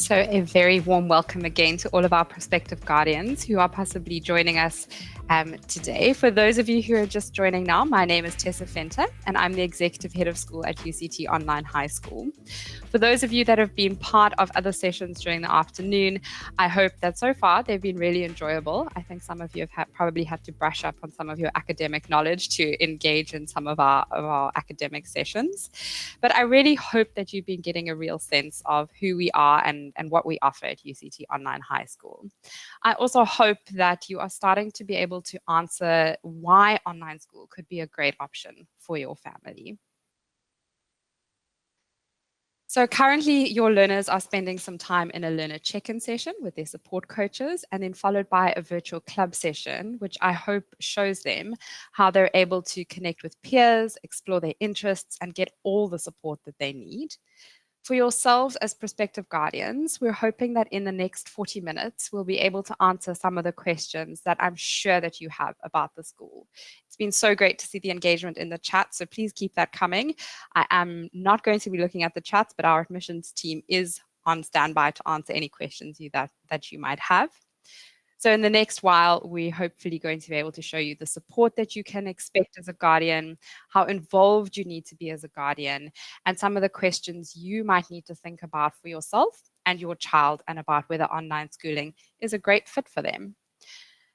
So a very warm welcome again to all of our prospective guardians who are possibly joining us today. For those of you who are just joining now, my name is Tessa Fenter and I'm the Executive Head of School at UCT Online High School. For those of you that have been part of other sessions during the afternoon, I hope that so far they've been really enjoyable. I think some of you have probably had to brush up on some of your academic knowledge to engage in some of our academic sessions. But I really hope that you've been getting a real sense of who we are and what we offer at UCT Online High School. I also hope that you are starting to be able to answer why online school could be a great option for your family. So currently your learners are spending some time in a learner check-in session with their support coaches and then followed by a virtual club session, which I hope shows them how they're able to connect with peers, explore their interests, and get all the support that they need. For yourselves as prospective guardians, we're hoping that in the next 40 minutes, we'll be able to answer some of the questions that I'm sure that you have about the school. It's been so great to see the engagement in the chat, so please keep that coming. I am not going to be looking at the chats, but our admissions team is on standby to answer any questions that you might have. So in the next while, we're hopefully going to be able to show you the support that you can expect as a guardian, how involved you need to be as a guardian, and some of the questions you might need to think about for yourself and your child and about whether online schooling is a great fit for them.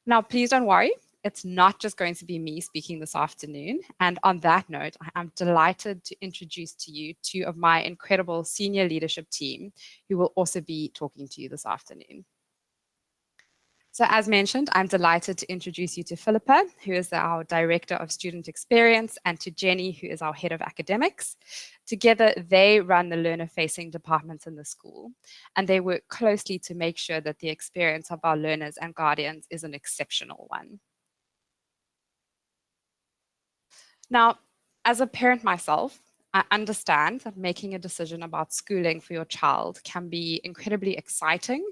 Now, please don't worry. It's not just going to be me speaking this afternoon. And on that note, I'm delighted to introduce to you two of my incredible senior leadership team who will also be talking to you this afternoon. So as mentioned, I'm delighted to introduce you to Philippa, who is our Director of Student Experience, and to Jenny, who is our Head of Academics. Together, they run the learner-facing departments in the school, and they work closely to make sure that the experience of our learners and guardians is an exceptional one. Now, as a parent myself, I understand that making a decision about schooling for your child can be incredibly exciting,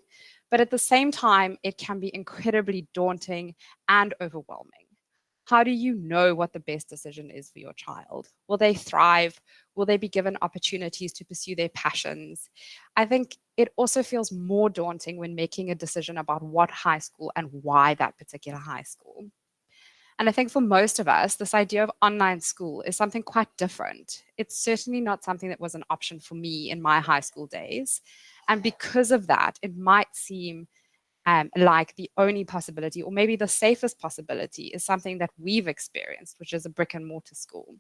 but at the same time, it can be incredibly daunting and overwhelming. How do you know what the best decision is for your child? Will they thrive? Will they be given opportunities to pursue their passions? I think it also feels more daunting when making a decision about what high school and why that particular high school. And I think for most of us, this idea of online school is something quite different. It's certainly not something that was an option for me in my high school days. And because of that, it might seem like the only possibility, or maybe the safest possibility, is something that we've experienced, which is a brick and mortar school.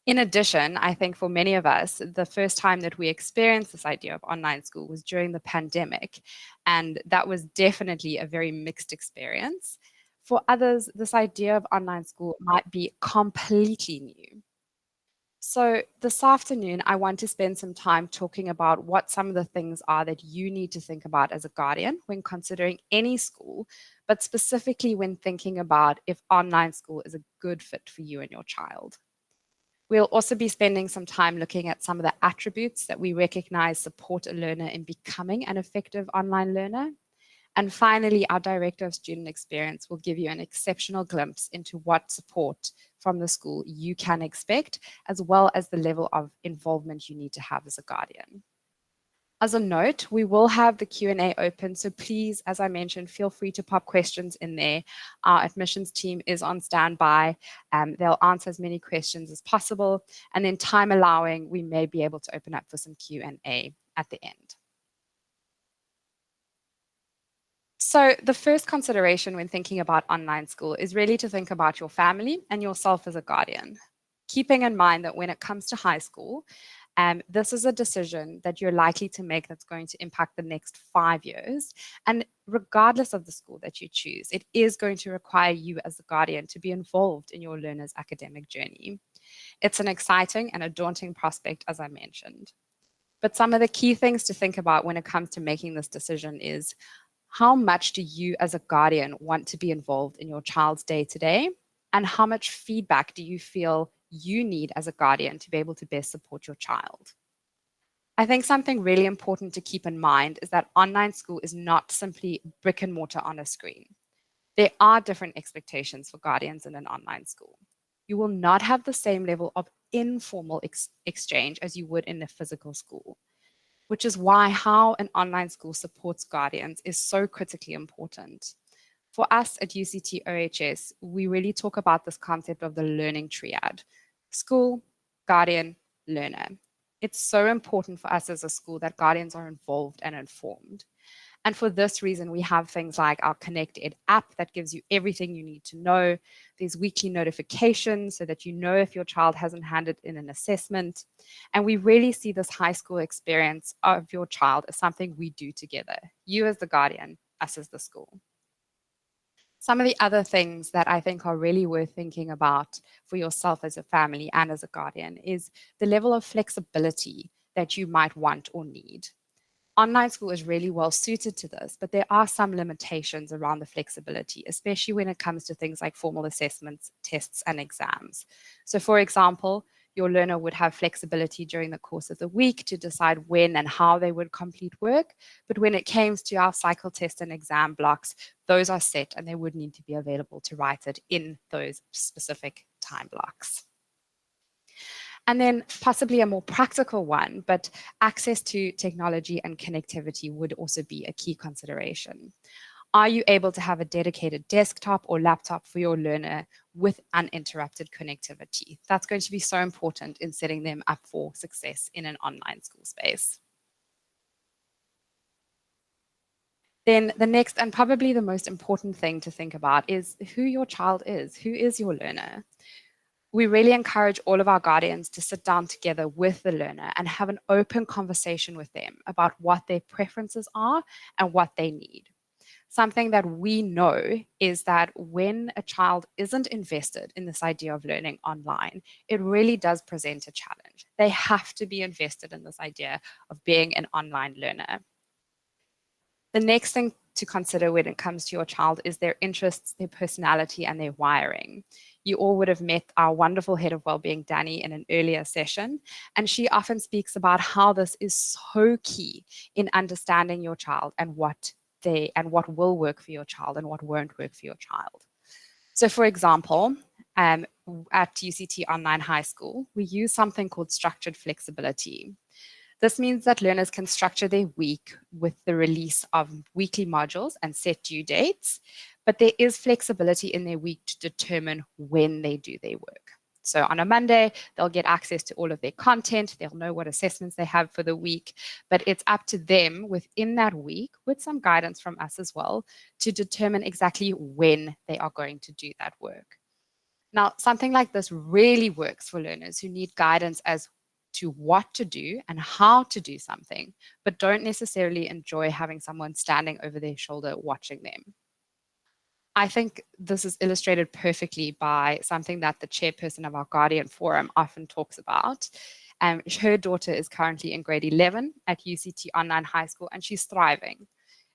In addition, I think for many of us, the first time that we experienced this idea of online school was during the pandemic. And that was definitely a very mixed experience. For others, this idea of online school might be completely new. So this afternoon, I want to spend some time talking about what some of the things are that you need to think about as a guardian when considering any school, but specifically when thinking about if online school is a good fit for you and your child. We'll also be spending some time looking at some of the attributes that we recognize support a learner in becoming an effective online learner. And finally, our Director of Student Experience will give you an exceptional glimpse into what support from the school you can expect, as well as the level of involvement you need to have as a guardian. As a note, we will have the Q&A open, so please, as I mentioned, feel free to pop questions in there. Our admissions team is on standby. They'll answer as many questions as possible, and then time allowing, we may be able to open up for some Q&A at the end. So the first consideration when thinking about online school is really to think about your family and yourself as a guardian. Keeping in mind that when it comes to high school, this is a decision that you're likely to make that's going to impact the next 5 years. And regardless of the school that you choose, it is going to require you as a guardian to be involved in your learner's academic journey. It's an exciting and a daunting prospect, as I mentioned. But some of the key things to think about when it comes to making this decision is, how much do you as a guardian want to be involved in your child's day-to-day? And how much feedback do you feel you need as a guardian to be able to best support your child? I think something really important to keep in mind is that online school is not simply brick and mortar on a screen. There are different expectations for guardians in an online school. You will not have the same level of informal exchange as you would in a physical school. which is why how an online school supports guardians is so critically important. For us at UCT OHS, we really talk about this concept of the learning triad: school, guardian, learner. It's so important for us as a school that guardians are involved and informed. And for this reason, we have things like our Connect Ed app that gives you everything you need to know. There's weekly notifications so that you know if your child hasn't handed in an assessment. And we really see this high school experience of your child as something we do together. You as the guardian, us as the school. Some of the other things that I think are really worth thinking about for yourself as a family and as a guardian is the level of flexibility that you might want or need. Online school is really well suited to this, but there are some limitations around the flexibility, especially when it comes to things like formal assessments, tests, and exams. So, for example, your learner would have flexibility during the course of the week to decide when and how they would complete work. But when it came to our cycle test and exam blocks, those are set and they would need to be available to write it in those specific time blocks. And then possibly a more practical one, but access to technology and connectivity would also be a key consideration. Are you able to have a dedicated desktop or laptop for your learner with uninterrupted connectivity? That's going to be so important in setting them up for success in an online school space. Then the next and probably the most important thing to think about is who your child is. Who is your learner? We really encourage all of our guardians to sit down together with the learner and have an open conversation with them about what their preferences are and what they need. Something that we know is that when a child isn't invested in this idea of learning online, it really does present a challenge. They have to be invested in this idea of being an online learner. The next thing to consider when it comes to your child is their interests, their personality, and their wiring. You all would have met our wonderful head of wellbeing, Danny, in an earlier session, and she often speaks about how this is so key in understanding your child and what will work for your child and what won't work for your child. So, for example, at UCT Online High School, we use something called structured flexibility. This means that learners can structure their week with the release of weekly modules and set due dates, but there is flexibility in their week to determine when they do their work. So on a Monday, they'll get access to all of their content. They'll know what assessments they have for the week, but it's up to them within that week, with some guidance from us as well, to determine exactly when they are going to do that work. Now, something like this really works for learners who need guidance as to what to do and how to do something, but don't necessarily enjoy having someone standing over their shoulder watching them. I think this is illustrated perfectly by something that the chairperson of our Guardian Forum often talks about. Her daughter is currently in grade 11 at UCT Online High School, and she's thriving.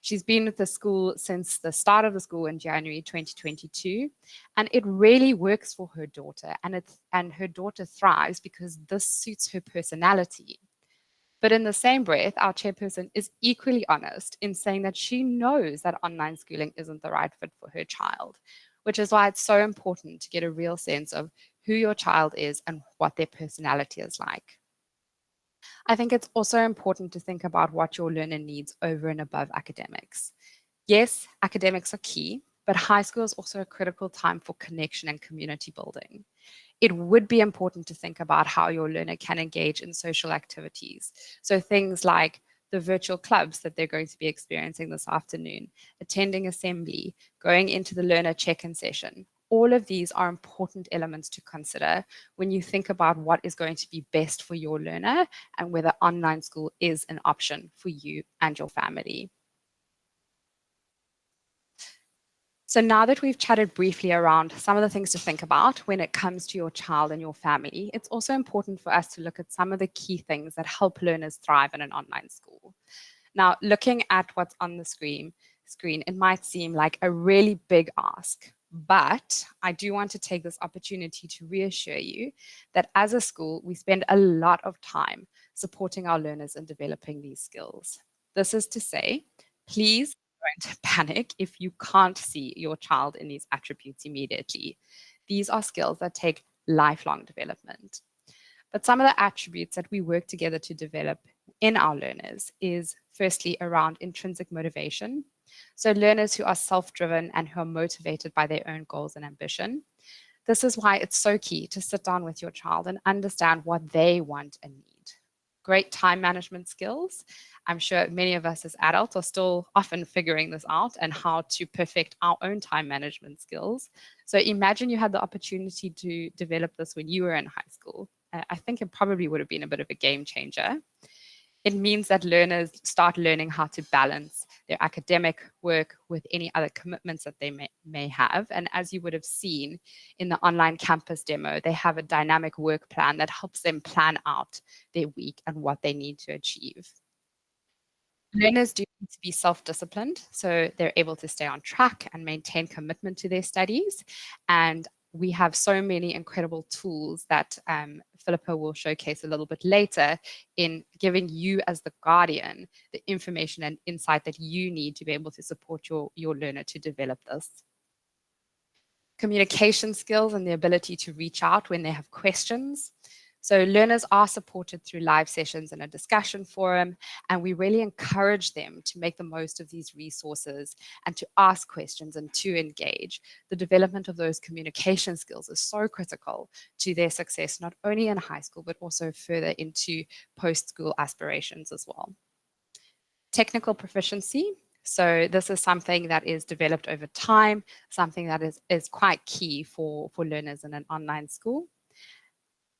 She's been with the school since the start of the school in January 2022, and it really works for her daughter, and her daughter thrives because this suits her personality. But in the same breath, our chairperson is equally honest in saying that she knows that online schooling isn't the right fit for her child, which is why it's so important to get a real sense of who your child is and what their personality is like. I think it's also important to think about what your learner needs over and above academics. Yes, academics are key, but high school is also a critical time for connection and community building. It would be important to think about how your learner can engage in social activities. So things like the virtual clubs that they're going to be experiencing this afternoon, attending assembly, going into the learner check-in session. All of these are important elements to consider when you think about what is going to be best for your learner and whether online school is an option for you and your family. So now that we've chatted briefly around some of the things to think about when it comes to your child and your family, it's also important for us to look at some of the key things that help learners thrive in an online school. Now, looking at what's on the screen, it might seem like a really big ask, but I do want to take this opportunity to reassure you that as a school, we spend a lot of time supporting our learners in developing these skills. This is to say, please don't panic if you can't see your child in these attributes immediately. These are skills that take lifelong development. But some of the attributes that we work together to develop in our learners is firstly around intrinsic motivation. So learners who are self-driven and who are motivated by their own goals and ambition. This is why it's so key to sit down with your child and understand what they want and need. Great time management skills. I'm sure many of us as adults are still often figuring this out and how to perfect our own time management skills. So imagine you had the opportunity to develop this when you were in high school. I think it probably would have been a bit of a game changer. It means that learners start learning how to balance their academic work with any other commitments that they may have. And as you would have seen in the online campus demo, they have a dynamic work plan that helps them plan out their week and what they need to achieve. Learners do need to be self-disciplined, so they're able to stay on track and maintain commitment to their studies. And we have so many incredible tools that Philippa will showcase a little bit later in giving you as the guardian the information and insight that you need to be able to support your learner to develop this. Communication skills and the ability to reach out when they have questions. So learners are supported through live sessions and a discussion forum, and we really encourage them to make the most of these resources and to ask questions and to engage. The development of those communication skills is so critical to their success, not only in high school, but also further into post-school aspirations as well. Technical proficiency. So this is something that is developed over time, something that is quite key for learners in an online school.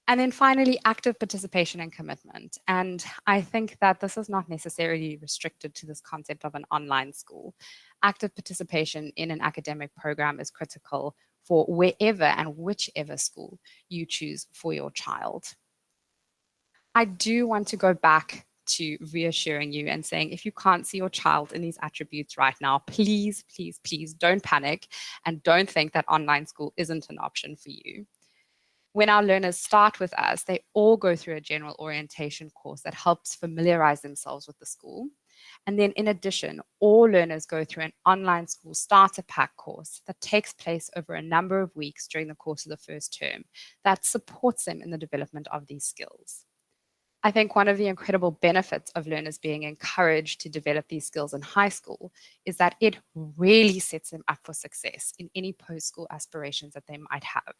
And then finally, active participation and commitment. And I think that this is not necessarily restricted to this concept of an online school. Active participation in an academic program is critical for wherever and whichever school you choose for your child. I do want to go back to reassuring you and saying, if you can't see your child in these attributes right now, please, please, please don't panic and don't think that online school isn't an option for you. When our learners start with us, they all go through a general orientation course that helps familiarize themselves with the school. And then in addition, all learners go through an online school starter pack course that takes place over a number of weeks during the course of the first term that supports them in the development of these skills. I think one of the incredible benefits of learners being encouraged to develop these skills in high school is that it really sets them up for success in any post-school aspirations that they might have.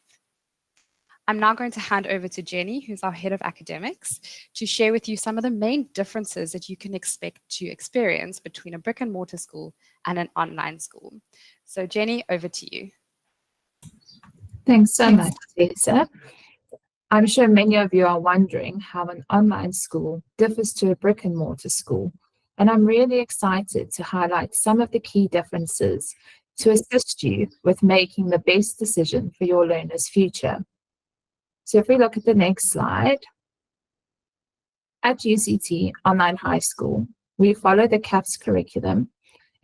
I'm now going to hand over to Jenny, who's our head of academics, to share with you some of the main differences that you can expect to experience between a brick and mortar school and an online school. So Jenny, over to you. Thanks so much, Lisa. I'm sure many of you are wondering how an online school differs to a brick and mortar school, and I'm really excited to highlight some of the key differences to assist you with making the best decision for your learner's future. So if we look at the next slide, at UCT Online High School, we follow the CAPS curriculum,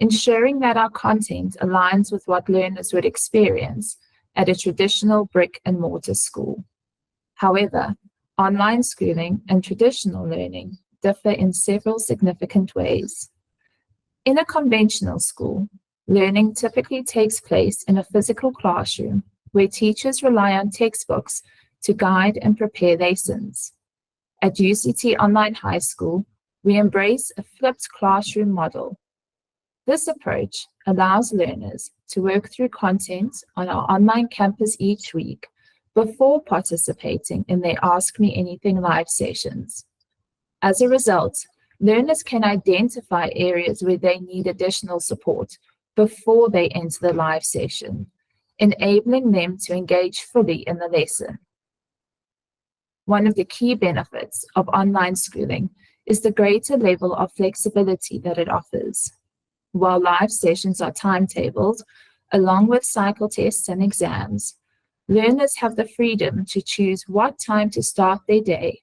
ensuring that our content aligns with what learners would experience at a traditional brick and mortar school. However, online schooling and traditional learning differ in several significant ways. In a conventional school, learning typically takes place in a physical classroom where teachers rely on textbooks to guide and prepare lessons. At UCT Online High School, we embrace a flipped classroom model. This approach allows learners to work through content on our online campus each week before participating in their Ask Me Anything live sessions. As a result, learners can identify areas where they need additional support before they enter the live session, enabling them to engage fully in the lesson. One of the key benefits of online schooling is the greater level of flexibility that it offers. While live sessions are timetabled, along with cycle tests and exams, learners have the freedom to choose what time to start their day,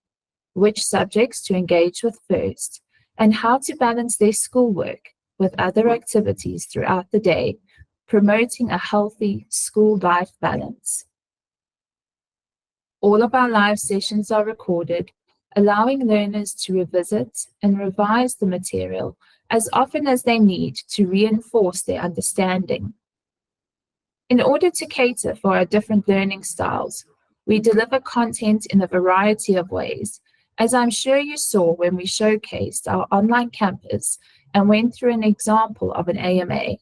which subjects to engage with first, and how to balance their schoolwork with other activities throughout the day, promoting a healthy school life balance. All of our live sessions are recorded, allowing learners to revisit and revise the material as often as they need to reinforce their understanding. In order to cater for our different learning styles, we deliver content in a variety of ways, As I'm sure you saw when we showcased our online campus and went through an example of an AMA.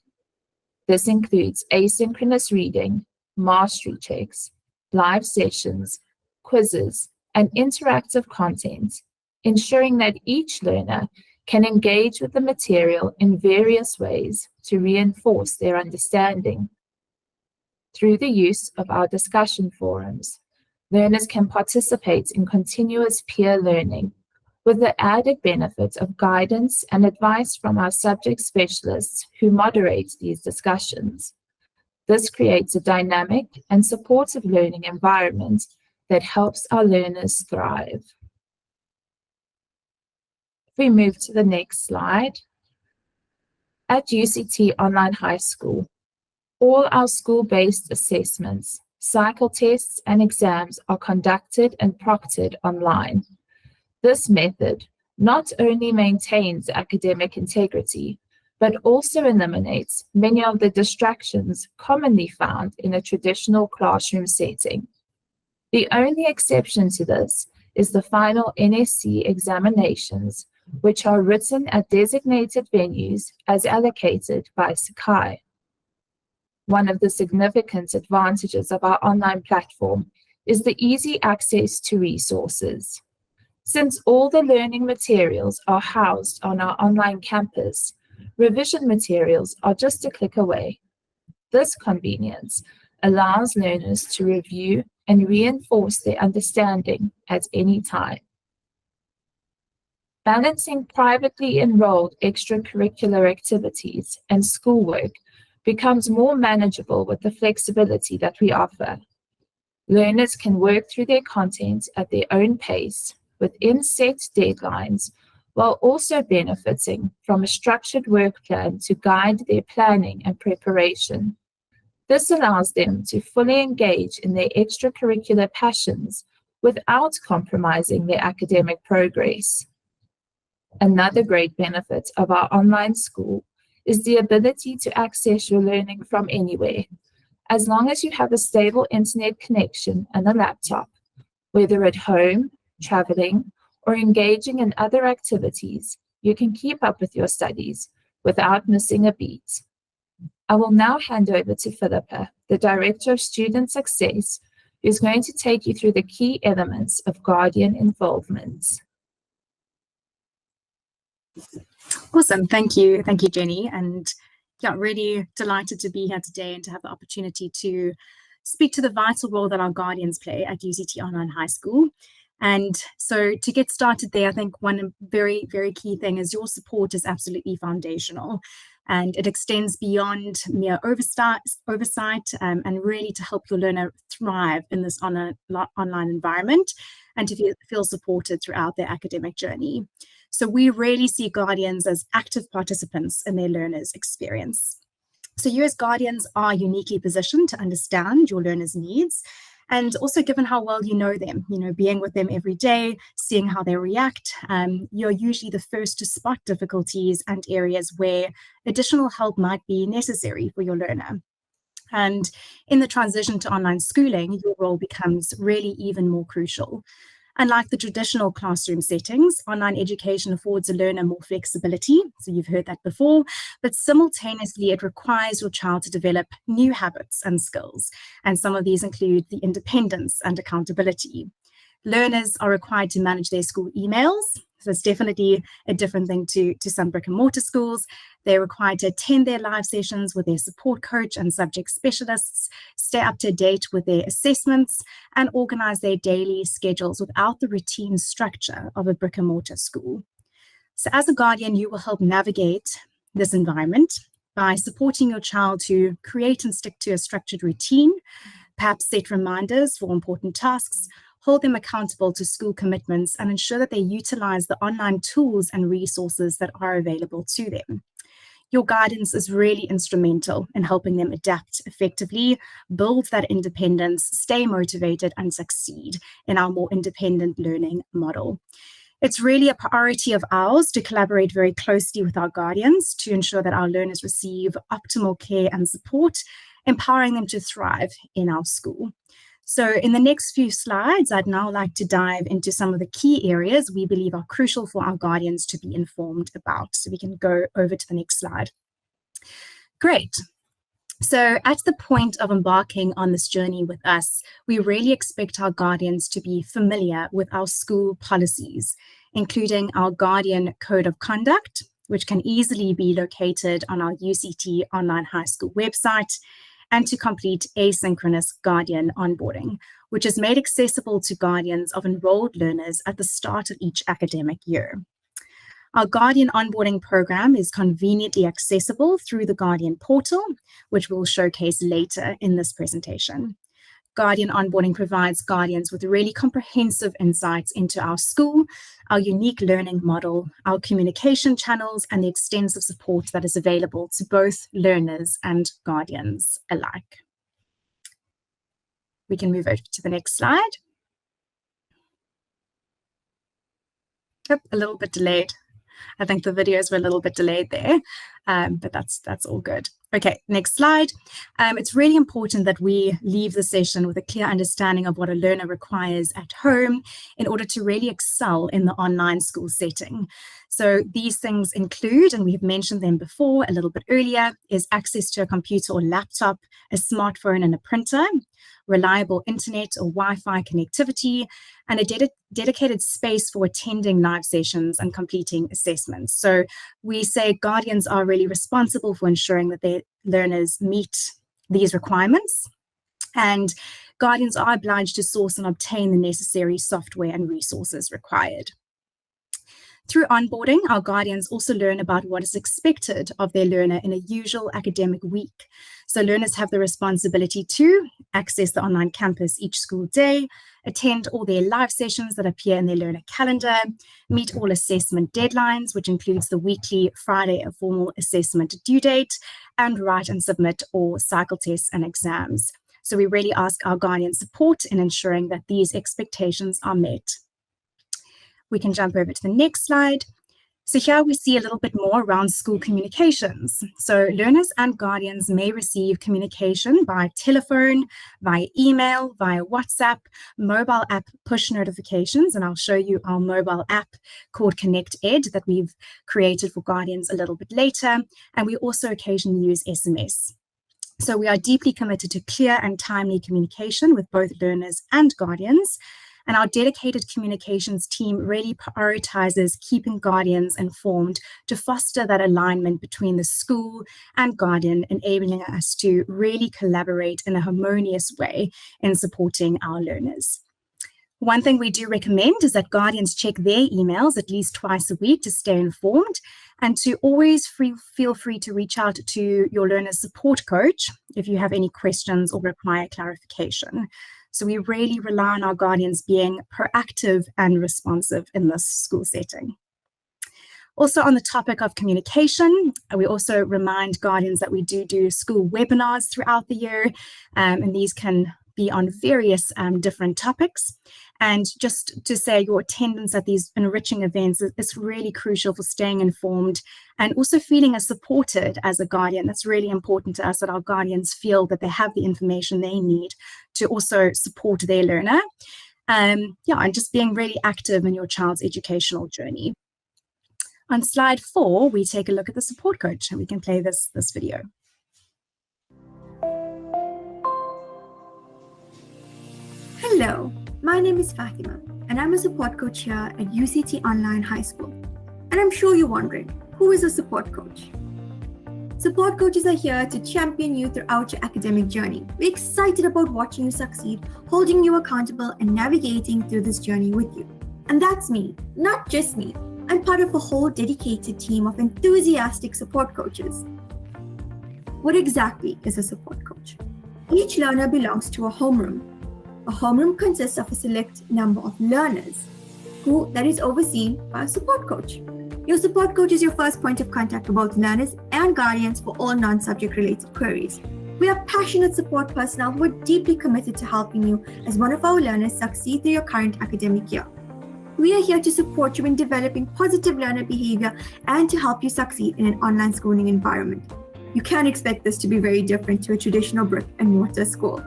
This includes asynchronous reading, mastery checks, live sessions, quizzes, and interactive content, ensuring that each learner can engage with the material in various ways to reinforce their understanding. Through the use of our discussion forums, learners can participate in continuous peer learning with the added benefit of guidance and advice from our subject specialists who moderate these discussions. This creates a dynamic and supportive learning environment that helps our learners thrive. If we move to the next slide, at UCT Online High School, all our school-based assessments, cycle tests, and exams are conducted and proctored online. This method not only maintains academic integrity, but also eliminates many of the distractions commonly found in a traditional classroom setting. The only exception to this is the final NSC examinations, which are written at designated venues as allocated by Sakai. One of the significant advantages of our online platform is the easy access to resources. Since all the learning materials are housed on our online campus, revision materials are just a click away. This convenience allows learners to review and reinforce their understanding at any time. Balancing privately enrolled extracurricular activities and schoolwork becomes more manageable with the flexibility that we offer. Learners can work through their content at their own pace within set deadlines, while also benefiting from a structured work plan to guide their planning and preparation. This allows them to fully engage in their extracurricular passions without compromising their academic progress. Another great benefit of our online school is the ability to access your learning from anywhere, as long as you have a stable internet connection and a laptop, whether at home, traveling, or engaging in other activities, you can keep up with your studies without missing a beat. I will now hand over to Philippa, the Director of Student Success, who's going to take you through the key elements of Guardian involvement. Awesome, thank you, Jenny, and yeah, really delighted to be here today and to have the opportunity to speak to the vital role that our guardians play at UCT Online High School. And so to get started there, I think one very, very key thing is your support is absolutely foundational. And it extends beyond mere oversight and really to help your learner thrive in this online environment and to feel supported throughout their academic journey. So we really see guardians as active participants in their learners' experience. So you as guardians are uniquely positioned to understand your learners' needs. And also given how well you know them, being with them every day, seeing how they react, you're usually the first to spot difficulties and areas where additional help might be necessary for your learner. And in the transition to online schooling, your role becomes really even more crucial. Unlike the traditional classroom settings, online education affords a learner more flexibility, so you've heard that before, but simultaneously it requires your child to develop new habits and skills, and some of these include the independence and accountability. Learners are required to manage their school emails, so it's definitely a different thing to some brick and mortar schools. They're required to attend their live sessions with their support coach and subject specialists, stay up to date with their assessments, and organize their daily schedules without the routine structure of a brick and mortar school. So as a guardian, you will help navigate this environment by supporting your child to create and stick to a structured routine, perhaps set reminders for important tasks, hold them accountable to school commitments, and ensure that they utilize the online tools and resources that are available to them. Your guidance is really instrumental in helping them adapt effectively, build that independence, stay motivated, and succeed in our more independent learning model. It's really a priority of ours to collaborate very closely with our guardians to ensure that our learners receive optimal care and support, empowering them to thrive in our school. So in the next few slides, I'd now like to dive into some of the key areas we believe are crucial for our guardians to be informed about. So we can go over to the next slide. Great. So at the point of embarking on this journey with us, we really expect our guardians to be familiar with our school policies, including our Guardian Code of Conduct, which can easily be located on our UCT Online High School website, and to complete asynchronous Guardian onboarding, which is made accessible to guardians of enrolled learners at the start of each academic year. Our Guardian onboarding program is conveniently accessible through the Guardian portal, which we'll showcase later in this presentation. Guardian onboarding provides guardians with really comprehensive insights into our school, our unique learning model, our communication channels, and the extensive support that is available to both learners and guardians alike. We can move over to the next slide. Oh, a little bit delayed. I think the videos were a little bit delayed there, but that's all good. Okay, next slide. It's really important that we leave the session with a clear understanding of what a learner requires at home in order to really excel in the online school setting. So these things include, and we have mentioned them before a little bit earlier, is access to a computer or laptop, a smartphone and a printer, reliable internet or Wi-Fi connectivity, and a dedicated space for attending live sessions and completing assessments. So we say guardians are really responsible for ensuring that their learners meet these requirements, and guardians are obliged to source and obtain the necessary software and resources required. Through onboarding, our guardians also learn about what is expected of their learner in a usual academic week. So learners have the responsibility to access the online campus each school day, attend all their live sessions that appear in their learner calendar, meet all assessment deadlines, which includes the weekly Friday formal assessment due date, and write and submit all cycle tests and exams. So we really ask our guardians' support in ensuring that these expectations are met. We can jump over to the next slide. So here we see a little bit more around school communications. So learners and guardians may receive communication by telephone, via email, via WhatsApp, mobile app push notifications, and I'll show you our mobile app called Connect Ed that we've created for guardians a little bit later, and we also occasionally use SMS. So we are deeply committed to clear and timely communication with both learners and guardians. And our dedicated communications team really prioritizes keeping guardians informed to foster that alignment between the school and guardian, enabling us to really collaborate in a harmonious way in supporting our learners. One thing we do recommend is that guardians check their emails at least twice a week to stay informed, and to always feel free to reach out to your learner's support coach if you have any questions or require clarification. So we really rely on our guardians being proactive and responsive in this school setting. Also on the topic of communication, we also remind guardians that we do school webinars throughout the year, and these can be on various different topics. And just to say, your attendance at these enriching events is really crucial for staying informed and also feeling as supported as a guardian. That's really important to us, that our guardians feel that they have the information they need to also support their learner. And just being really active in your child's educational journey. On slide 4, we take a look at the support coach, and we can play this video. Hello, my name is Fatima, and I'm a support coach here at UCT Online High School. And I'm sure you're wondering, who is a support coach? Support coaches are here to champion you throughout your academic journey. We're excited about watching you succeed, holding you accountable, and navigating through this journey with you. And that's me, not just me. I'm part of a whole dedicated team of enthusiastic support coaches. What exactly is a support coach? Each learner belongs to a homeroom. A homeroom consists of a select number of learners that is overseen by a support coach. Your support coach is your first point of contact for both learners and guardians for all non-subject related queries. We are passionate support personnel who are deeply committed to helping you as one of our learners succeed through your current academic year. We are here to support you in developing positive learner behavior and to help you succeed in an online schooling environment. You can't expect this to be very different to a traditional brick and mortar school.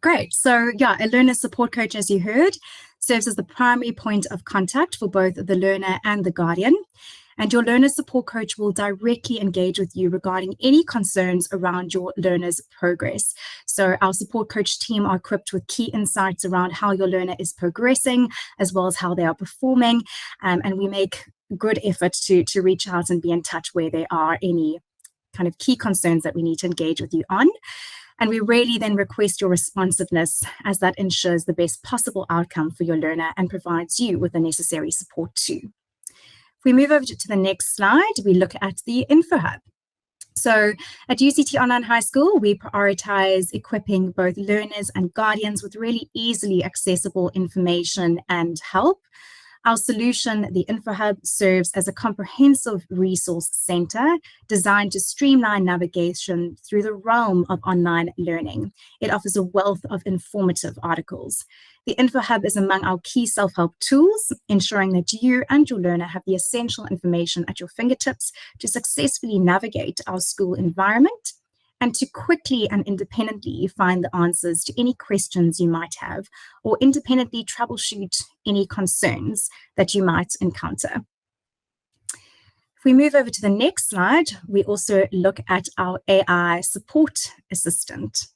Great. So yeah, a learner support coach, as you heard, serves as the primary point of contact for both the learner and the guardian. And your learner support coach will directly engage with you regarding any concerns around your learner's progress. So our support coach team are equipped with key insights around how your learner is progressing, as well as how they are performing. And we make good effort to reach out and be in touch where there are any kind of key concerns that we need to engage with you on. And we really then request your responsiveness, as that ensures the best possible outcome for your learner and provides you with the necessary support too. If we move over to the next slide, we look at the Info Hub. So at UCT Online High School, we prioritize equipping both learners and guardians with really easily accessible information and help. Our solution, the Info Hub, serves as a comprehensive resource center designed to streamline navigation through the realm of online learning. It offers a wealth of informative articles. The Info Hub is among our key self-help tools, ensuring that you and your learner have the essential information at your fingertips to successfully navigate our school environment and to quickly and independently find the answers to any questions you might have, or independently troubleshoot any concerns that you might encounter. If we move over to the next slide, we also look at our AI support assistant.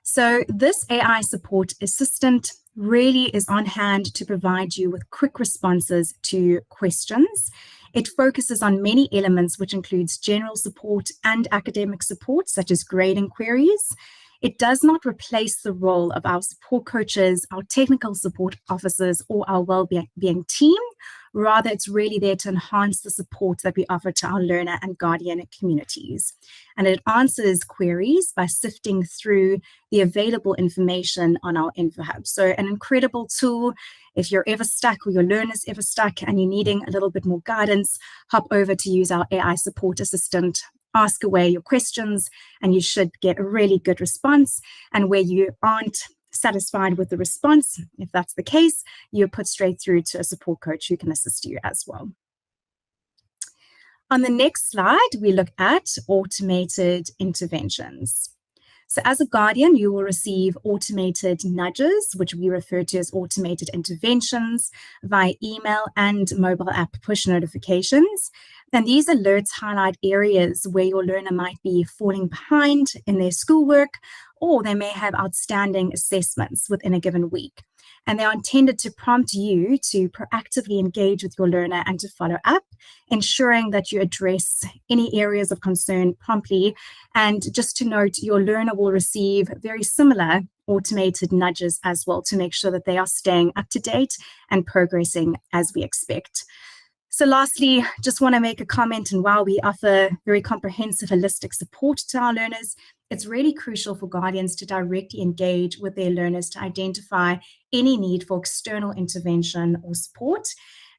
So this AI support assistant really is on hand to provide you with quick responses to questions. It focuses on many elements, which includes general support and academic support, such as grading queries. It does not replace the role of our support coaches, our technical support officers, or our well-being team. Rather, it's really there to enhance the support that we offer to our learner and guardian communities. And it answers queries by sifting through the available information on our Info Hub. So an incredible tool. If you're ever stuck or your learner's ever stuck and you're needing a little bit more guidance, hop over to use our AI support assistant. Ask away your questions and you should get a really good response. And where you aren't satisfied with the response, if that's the case, you're put straight through to a support coach who can assist you as well. On the next slide, we look at automated interventions. So as a guardian, you will receive automated nudges, which we refer to as automated interventions, via email and mobile app push notifications. And these alerts highlight areas where your learner might be falling behind in their schoolwork, or they may have outstanding assessments within a given week. And they are intended to prompt you to proactively engage with your learner and to follow up, ensuring that you address any areas of concern promptly. And just to note, your learner will receive very similar automated nudges as well to make sure that they are staying up to date and progressing as we expect. So lastly, just want to make a comment, and while we offer very comprehensive holistic support to our learners, it's really crucial for guardians to directly engage with their learners to identify any need for external intervention or support.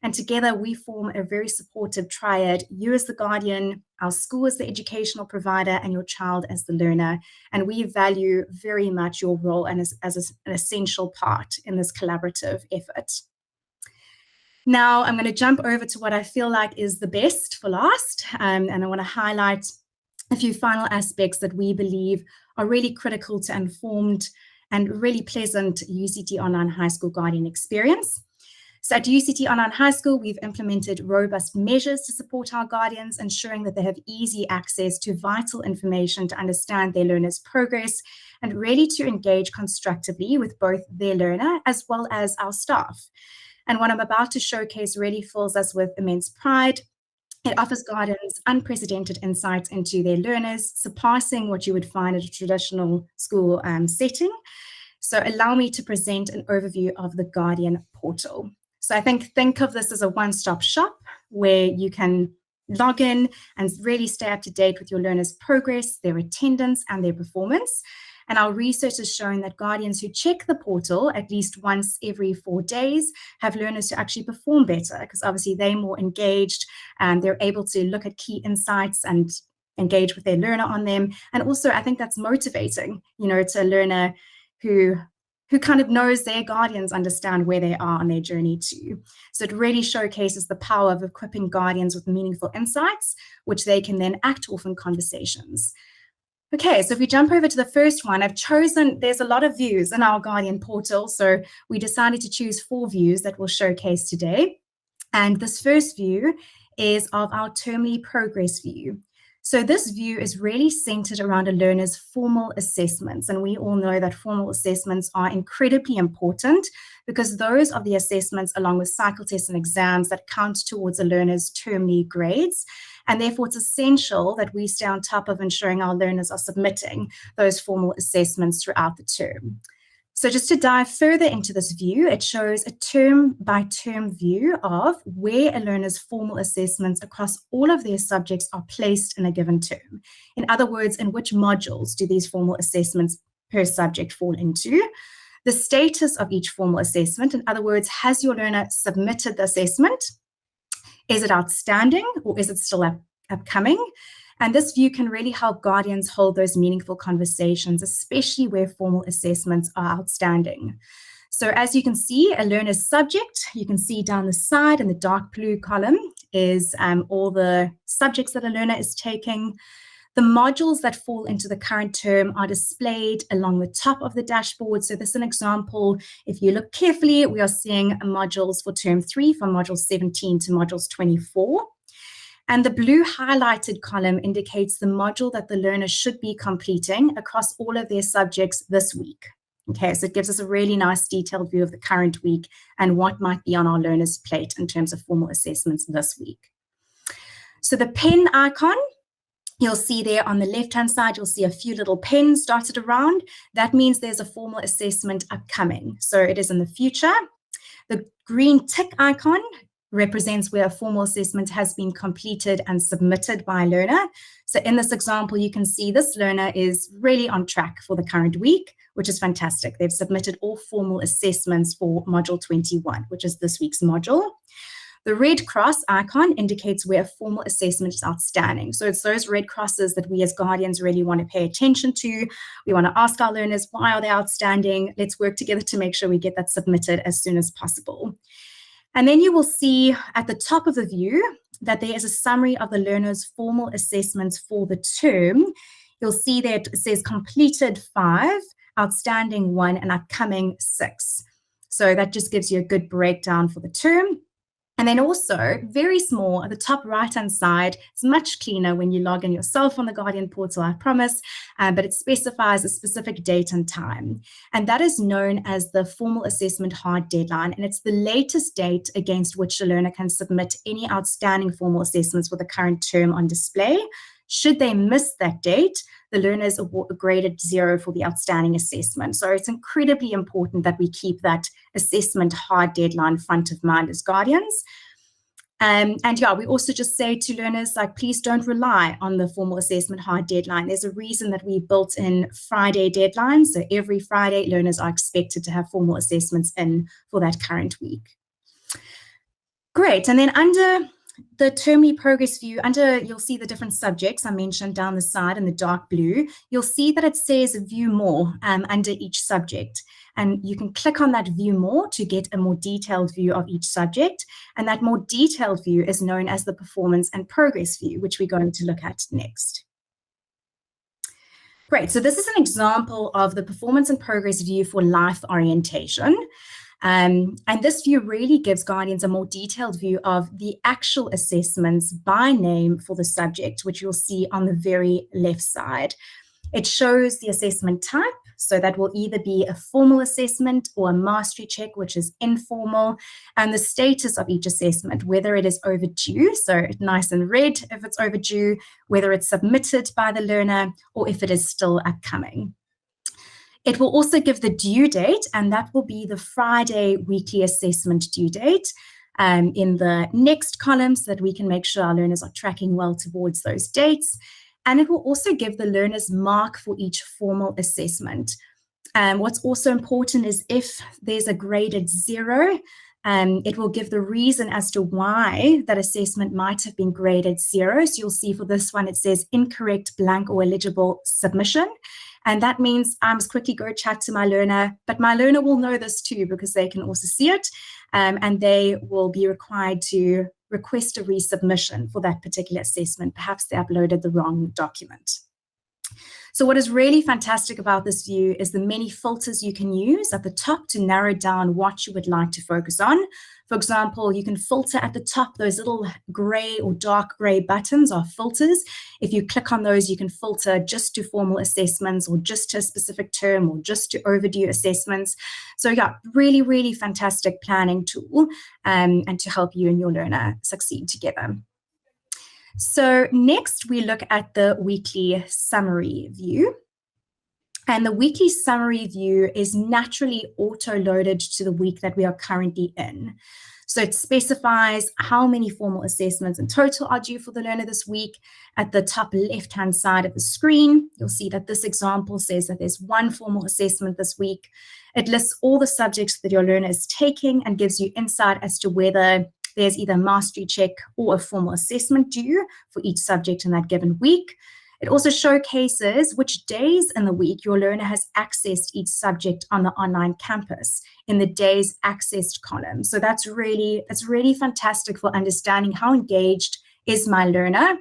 And together we form a very supportive triad, you as the guardian, our school as the educational provider, and your child as the learner. And we value very much your role and as an essential part in this collaborative effort. Now I'm going to jump over to what I feel like is the best for last, and I want to highlight a few final aspects that we believe are really critical to informed and really pleasant UCT Online High School guardian experience. So at UCT Online High School, we've implemented robust measures to support our guardians, ensuring that they have easy access to vital information to understand their learners' progress and really to engage constructively with both their learner as well as our staff. And what I'm about to showcase really fills us with immense pride. It offers guardians unprecedented insights into their learners, surpassing what you would find at a traditional school setting. So allow me to present an overview of the Guardian portal. So I think of this as a one-stop shop where you can log in and really stay up to date with your learners' progress, their attendance, and their performance. And our research has shown that guardians who check the portal at least once every 4 days have learners who actually perform better, because obviously they're more engaged and they're able to look at key insights and engage with their learner on them. And also, I think that's motivating, to a learner who kind of knows their guardians understand where they are on their journey too. So it really showcases the power of equipping guardians with meaningful insights, which they can then act off in conversations. Okay, so if we jump over to the first one, there's a lot of views in our Guardian portal, so we decided to choose 4 views that we'll showcase today. And this first view is of our termly progress view. So this view is really centered around a learner's formal assessments. And we all know that formal assessments are incredibly important because those are the assessments along with cycle tests and exams that count towards a learner's termly grades. And therefore, it's essential that we stay on top of ensuring our learners are submitting those formal assessments throughout the term. So just to dive further into this view, it shows a term-by-term view of where a learner's formal assessments across all of their subjects are placed in a given term. In other words, in which modules do these formal assessments per subject fall into? The status of each formal assessment, in other words, has your learner submitted the assessment? Is it outstanding or is it still upcoming? And this view can really help guardians hold those meaningful conversations, especially where formal assessments are outstanding. So as you can see, a learner's subject, you can see down the side in the dark blue column is all the subjects that a learner is taking. The modules that fall into the current term are displayed along the top of the dashboard. So this is an example. If you look carefully, we are seeing modules for term 3 from modules 17 to modules 24. And the blue highlighted column indicates the module that the learner should be completing across all of their subjects this week. Okay, so it gives us a really nice detailed view of the current week and what might be on our learner's plate in terms of formal assessments this week. So the pen icon, you'll see there on the left-hand side, you'll see a few little pens dotted around. That means there's a formal assessment upcoming. So it is in the future. The green tick icon represents where a formal assessment has been completed and submitted by a learner. So in this example, you can see this learner is really on track for the current week, which is fantastic. They've submitted all formal assessments for module 21, which is this week's module. The red cross icon indicates where a formal assessment is outstanding. So it's those red crosses that we as guardians really want to pay attention to. We want to ask our learners, why are they outstanding? Let's work together to make sure we get that submitted as soon as possible. And then you will see at the top of the view that there is a summary of the learner's formal assessments for the term. You'll see that it says completed 5, outstanding 1, and upcoming 6. So that just gives you a good breakdown for the term. And then also, very small, at the top right-hand side, it's much cleaner when you log in yourself on the Guardian portal, I promise, but it specifies a specific date and time. And that is known as the formal assessment hard deadline, and it's the latest date against which a learner can submit any outstanding formal assessments for the current term on display. Should they miss that date, the learner is graded 0 for the outstanding assessment. So it's incredibly important that we keep that assessment hard deadline front of mind as guardians. And yeah, we also just say to learners, like, please don't rely on the formal assessment hard deadline. There's a reason that we built in Friday deadlines. So every Friday, learners are expected to have formal assessments in for that current week. Great. And then under the termly progress view, you'll see the different subjects I mentioned down the side in the dark blue. You'll see that it says view more under each subject. And you can click on that view more to get a more detailed view of each subject. And that more detailed view is known as the performance and progress view, which we're going to look at next. Great, so this is an example of the performance and progress view for life orientation. And this view really gives guardians a more detailed view of the actual assessments by name for the subject, which you'll see on the very left side. It shows the assessment type, so that will either be a formal assessment or a mastery check, which is informal, and the status of each assessment, whether it is overdue, so nice and red if it's overdue, whether it's submitted by the learner, or if it is still upcoming. It will also give the due date, and that will be the Friday weekly assessment due date in the next column so that we can make sure our learners are tracking well towards those dates. And it will also give the learner's mark for each formal assessment. What's also important is if there's a graded 0, it will give the reason as to why that assessment might have been graded 0. So you'll see for this one, it says incorrect, blank, or illegible submission. And that means I must quickly go chat to my learner, but my learner will know this too because they can also see it, and they will be required to request a resubmission for that particular assessment. Perhaps they uploaded the wrong document. So what is really fantastic about this view is the many filters you can use at the top to narrow down what you would like to focus on. For example, you can filter at the top. Those little gray or dark gray buttons are filters. If you click on those, you can filter just to formal assessments or just to a specific term or just to overdue assessments. So yeah, really, really fantastic planning tool and to help you and your learner succeed together. So next we look at the weekly summary view. And the weekly summary view is naturally auto-loaded to the week that we are currently in. So it specifies how many formal assessments in total are due for the learner this week. At the top left-hand side of the screen, you'll see that this example says that there's one formal assessment this week. It lists all the subjects that your learner is taking and gives you insight as to whether there's either a mastery check or a formal assessment due for each subject in that given week. It also showcases which days in the week your learner has accessed each subject on the online campus in the days accessed column. So that's really fantastic for understanding how engaged is my learner.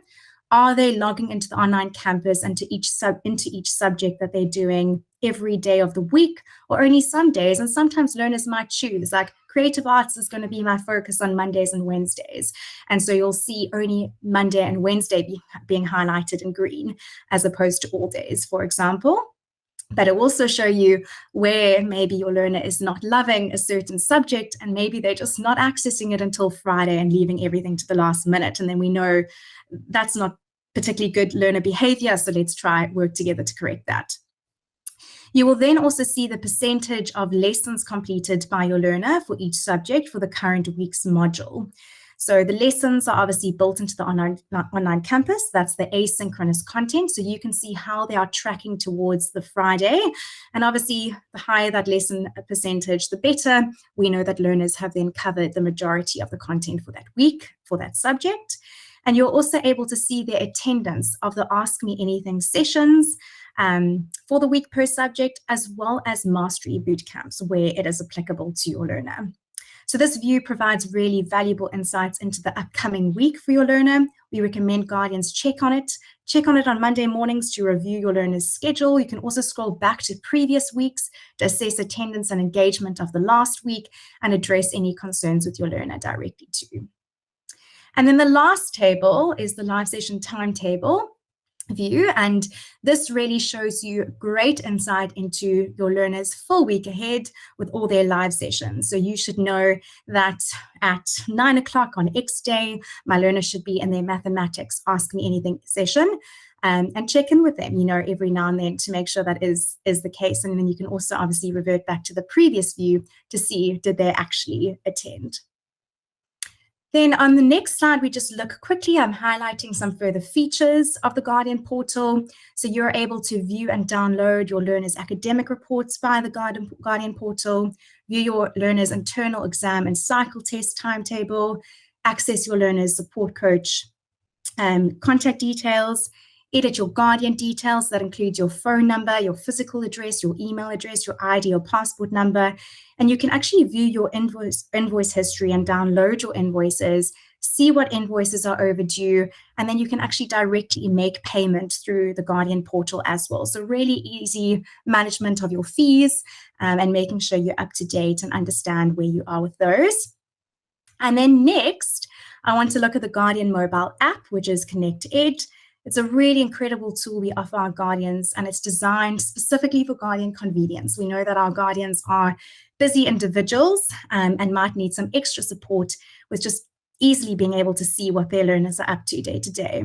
Are they logging into the online campus and into each subject that they're doing every day of the week, or only some days? And sometimes learners might choose, like creative arts is going to be my focus on Mondays and Wednesdays. And so you'll see only Monday and Wednesday being highlighted in green as opposed to all days, for example. But it will also show you where maybe your learner is not loving a certain subject and maybe they're just not accessing it until Friday and leaving everything to the last minute. And then we know that's not particularly good learner behavior, so let's try work together to correct that. You will then also see the percentage of lessons completed by your learner for each subject for the current week's module. So the lessons are obviously built into the online campus. That's the asynchronous content. So you can see how they are tracking towards the Friday. And obviously, the higher that lesson percentage, the better. We know that learners have then covered the majority of the content for that week, for that subject. And you're also able to see their attendance of the Ask Me Anything sessions for the week per subject, as well as mastery bootcamps where it is applicable to your learner. So this view provides really valuable insights into the upcoming week for your learner. We recommend guardians check on it on Monday mornings to review your learner's schedule. You can also scroll back to previous weeks to assess attendance and engagement of the last week and address any concerns with your learner directly too. And then the last table is the live session timetable view, and this really shows you great insight into your learner's full week ahead with all their live sessions. So you should know that at 9 o'clock on X day, my learner should be in their mathematics Ask Me Anything session, and check in with them, every now and then to make sure that is the case. And then you can also obviously revert back to the previous view to see did they actually attend. Then on the next slide, we just look quickly. I'm highlighting some further features of the Guardian portal. So you're able to view and download your learners' academic reports via the Guardian portal, view your learners' internal exam and cycle test timetable, access your learners' support coach contact details, edit your Guardian details. That includes your phone number, your physical address, your email address, your ID or passport number. And you can actually view your invoice history and download your invoices, see what invoices are overdue, and then you can actually directly make payment through the Guardian portal as well. So really easy management of your fees and making sure you're up to date and understand where you are with those. And then next, I want to look at the Guardian mobile app, which is Connect Ed. It's a really incredible tool we offer our guardians, and it's designed specifically for guardian convenience. We know that our guardians are busy individuals and might need some extra support with just easily being able to see what their learners are up to day to day.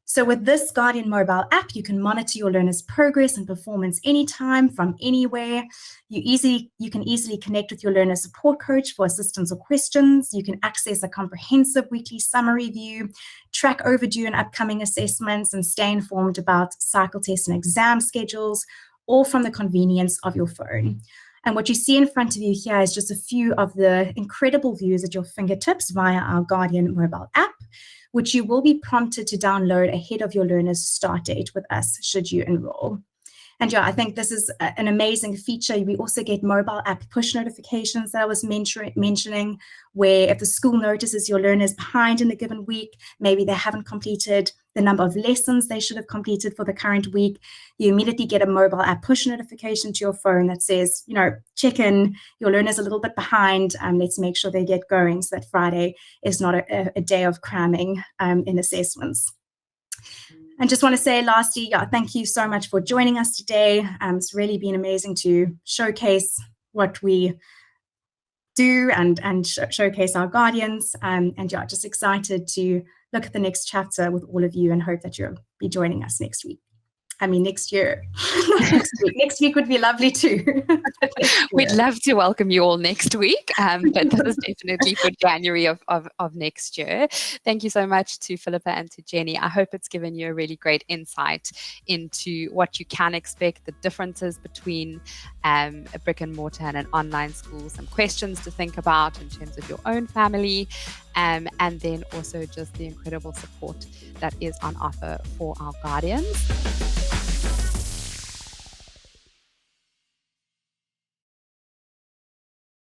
So with this Guardian mobile app, you can monitor your learners' progress and performance anytime from anywhere. You can easily connect with your learner support coach for assistance or questions. You can access a comprehensive weekly summary view, track overdue and upcoming assessments, and stay informed about cycle tests and exam schedules, all from the convenience of your phone. And what you see in front of you here is just a few of the incredible views at your fingertips via our Guardian mobile app, which you will be prompted to download ahead of your learner's start date with us should you enroll. And yeah, I think this is an amazing feature. We also get mobile app push notifications that I was mentioning, where if the school notices your learners behind in a given week, maybe they haven't completed the number of lessons they should have completed for the current week, you immediately get a mobile app push notification to your phone that says, check in, your learner's a little bit behind, let's make sure they get going so that Friday is not a day of cramming in assessments. And just want to say lastly, thank you so much for joining us today. It's really been amazing to showcase what we do and showcase our guardians. And just excited to look at the next chapter with all of you and hope that you'll be joining us next week. Next year. Next week. Next week would be lovely too. We'd love to welcome you all next week, but this is definitely for January of next year. Thank you so much to Philippa and to Jenny. I hope it's given you a really great insight into what you can expect, the differences between a brick and mortar and an online school, some questions to think about in terms of your own family, and then also just the incredible support that is on offer for our guardians.